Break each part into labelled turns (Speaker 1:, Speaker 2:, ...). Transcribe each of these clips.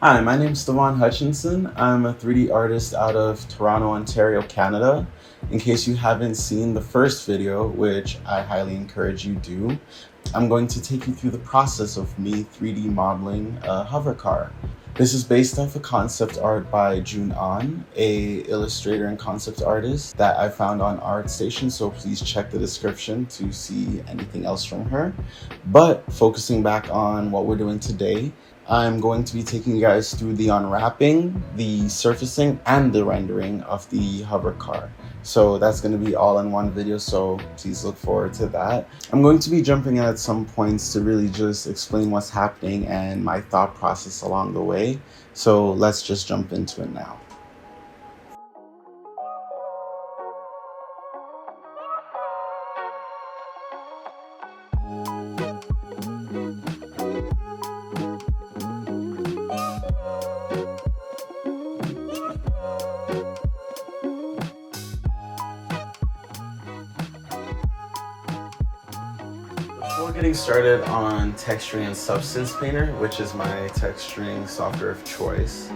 Speaker 1: Hi, my name is Devon Hutchinson. I'm a 3D artist out of Toronto, Ontario, Canada. In case you haven't seen the first video, which I highly encourage you do, I'm going to take you through the process of me 3D modeling a hover car. This is based off a concept art by Joon Ahn, a illustrator and concept artist that I found on ArtStation, so please check the description to see anything else from her. But focusing back on what we're doing today, I'm going to be taking you guys through the unwrapping, the surfacing, and the rendering of the hover car. So that's going to be all in one video, so please look forward to that. I'm going to be jumping in at some points to really just explain what's happening and my thought process along the way. So let's just jump into it now. Before getting started on texturing and Substance Painter, which is my texturing software of choice,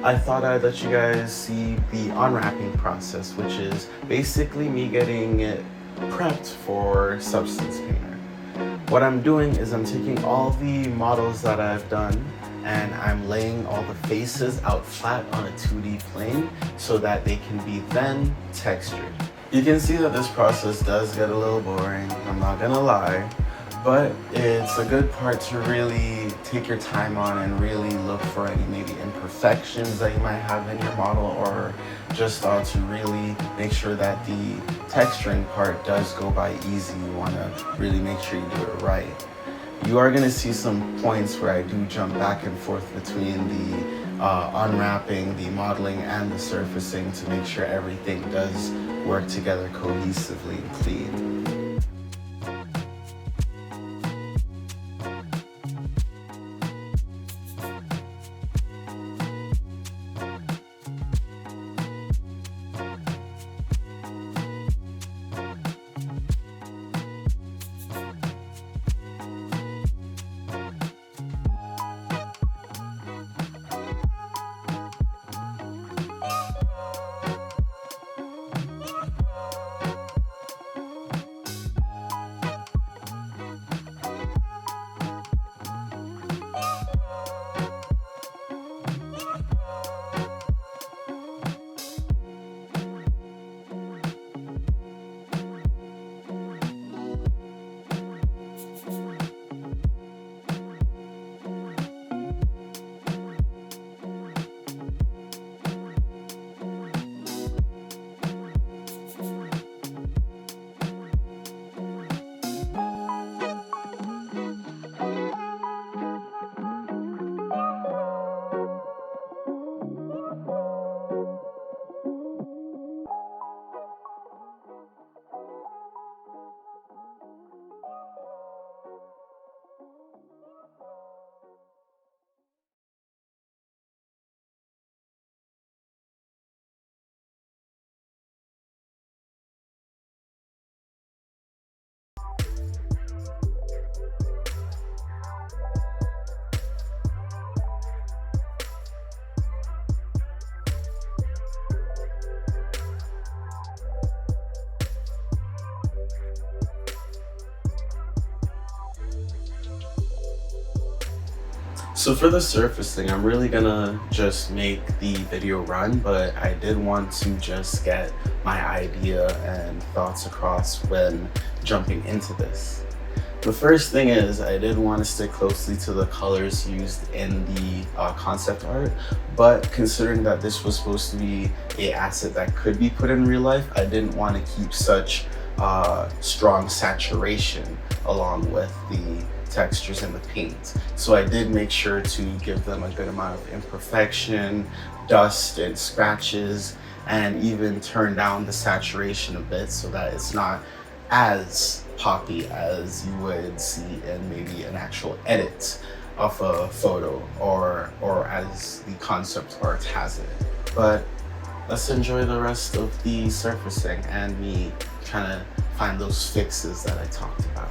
Speaker 1: I thought I'd let you guys see the unwrapping process, which is basically me getting it prepped for Substance Painter. What I'm doing is I'm taking all the models that I've done and I'm laying all the faces out flat on a 2D plane so that they can be then textured. You can see that this process does get a little boring, I'm not gonna lie. But it's a good part to really take your time on and really look for any maybe imperfections that you might have in your model, or just to really make sure that the texturing part does go by easy. You want to really make sure you do it right. You are going to see some points where I do jump back and forth between the unwrapping, the modeling, and the surfacing to make sure everything does work together cohesively and clean. So for the surfacing, I'm really gonna just make the video run, but I did want to just get my idea and thoughts across when jumping into this. The first thing is I did want to stick closely to the colors used in the concept art, but considering that this was supposed to be an asset that could be put in real life, I didn't want to keep such strong saturation along with the textures in the paint. So I did make sure to give them a good amount of imperfection, dust and scratches, and even turn down the saturation a bit so that it's not as poppy as you would see in maybe an actual edit of a photo or as the concept art has it. But let's enjoy the rest of the surfacing and me trying to find those fixes that I talked about.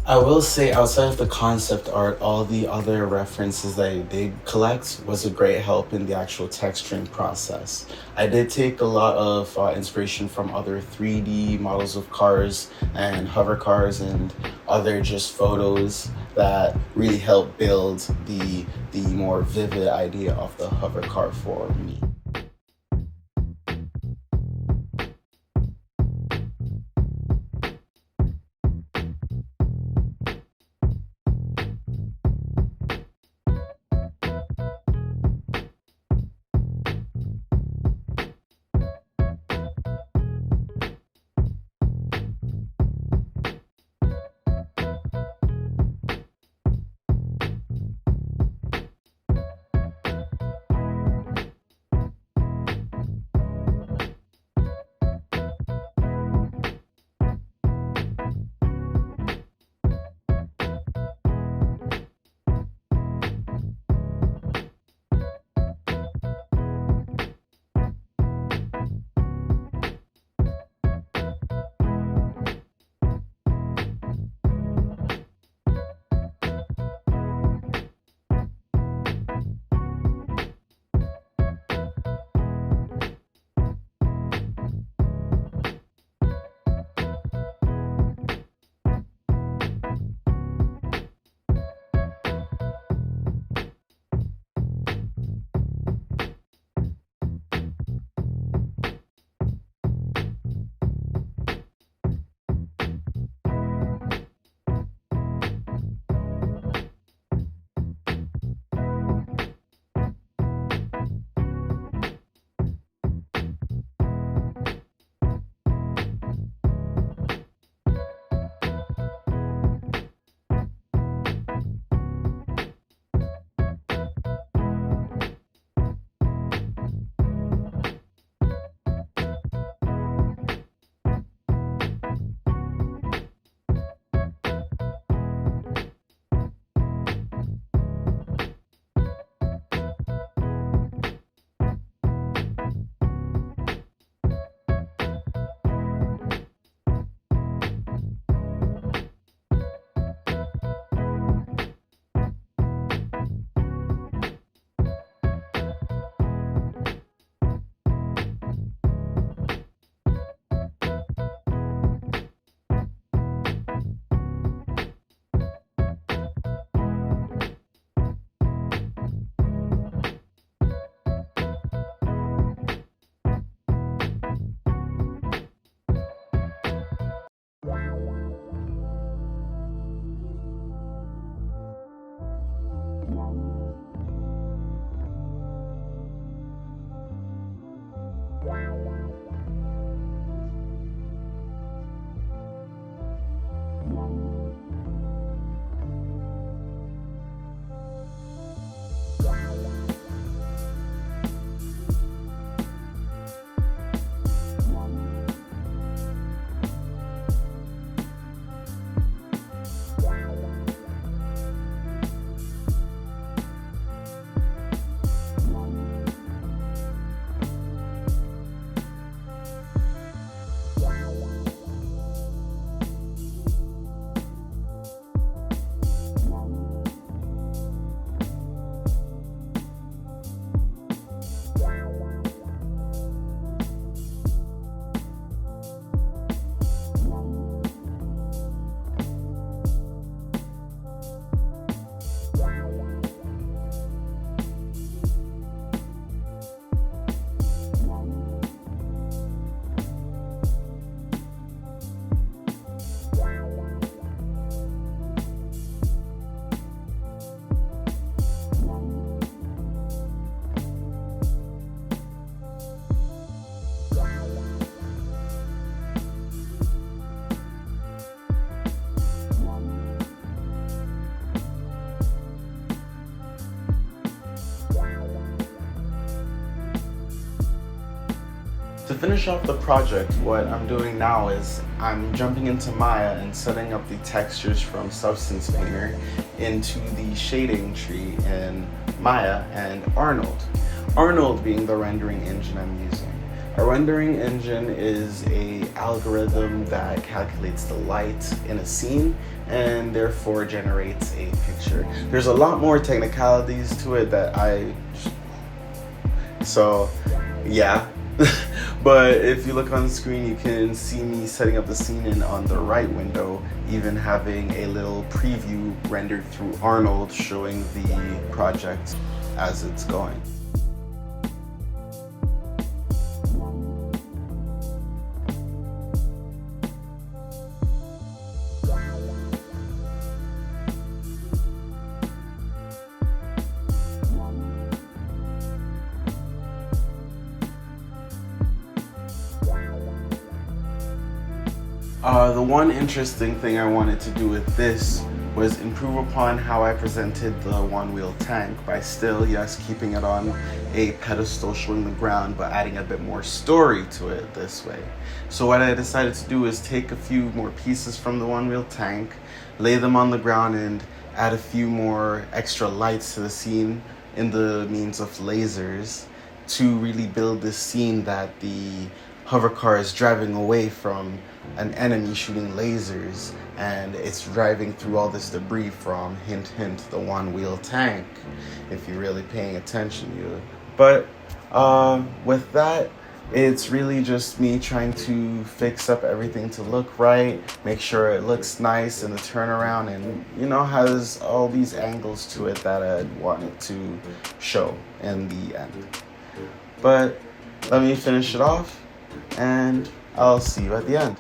Speaker 1: I will say, outside of the concept art, all the other references that I did collect was a great help in the actual texturing process. I did take a lot of inspiration from other 3D models of cars and hover cars and other just photos that really helped build the more vivid idea of the hover car for me. To finish off the project, what I'm doing now is I'm jumping into Maya and setting up the textures from Substance Painter into the shading tree in Maya and Arnold. Arnold being the rendering engine I'm using. A rendering engine is a algorithm that calculates the light in a scene and therefore generates a picture. There's a lot more technicalities to it that yeah. But if you look on the screen, you can see me setting up the scene, and on the right window, even having a little preview rendered through Arnold showing the project as it's going. The one interesting thing I wanted to do with this was improve upon how I presented the one-wheel tank by still, yes, keeping it on a pedestal showing the ground, but adding a bit more story to it this way. So what I decided to do is take a few more pieces from the one-wheel tank, lay them on the ground, and add a few more extra lights to the scene in the means of lasers to really build this scene that the hover car is driving away from an enemy shooting lasers, and it's driving through all this debris from, hint hint, the one-wheel tank, if you're really paying attention. But with that, it's really just me trying to fix up everything to look right, make sure it looks nice in the turnaround, and has all these angles to it that I wanted to show in the end. But let me finish it off, and I'll see you at the end.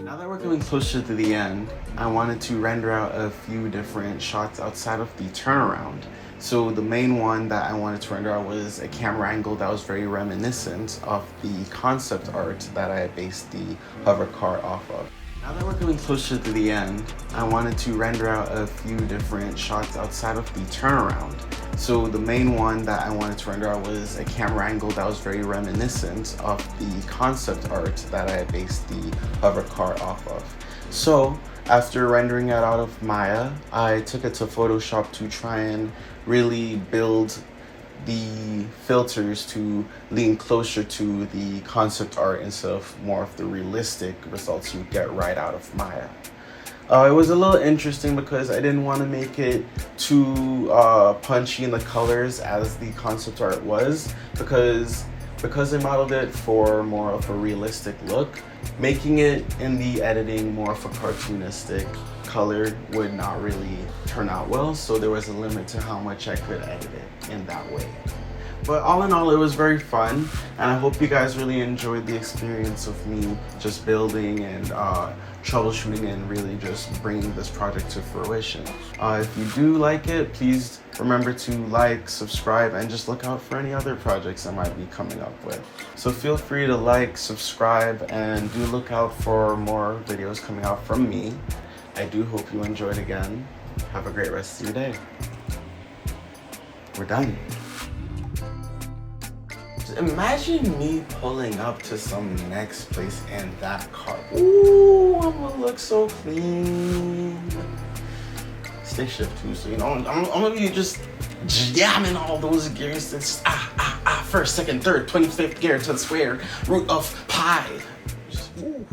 Speaker 1: Now that we're coming closer to the end, I wanted to render out a few different shots outside of the turnaround. So the main one that I wanted to render out was a camera angle that was very reminiscent of the concept art that I based the hover car off of. Now that we're coming closer to the end, I wanted to render out a few different shots outside of the turnaround. So the main one that I wanted to render out was a camera angle that was very reminiscent of the concept art that I based the hover car off of. So after rendering it out of Maya, I took it to Photoshop to try and really build the filters to lean closer to the concept art instead of more of the realistic results you get right out of Maya. It was a little interesting because I didn't want to make it too punchy in the colors as the concept art was, because I modeled it for more of a realistic look. Making it in the editing more of a cartoonistic color would not really turn out well, so there was a limit to how much I could edit it in that way. But all in all, it was very fun, and I hope you guys really enjoyed the experience of me just building and troubleshooting and really just bringing this project to fruition. If you do like it, please remember to like, subscribe, and just look out for any other projects I might be coming up with. So feel free to like, subscribe, and do look out for more videos coming out from me. I do hope you enjoyed again. Have a great rest of your day. We're done. Imagine me pulling up to some next place in that car. Ooh, I'm gonna look so clean. Stick shift too, so I'm gonna be just jamming all those gears. It's first, second, third, 25th gear to the square root of pi. Just, ooh.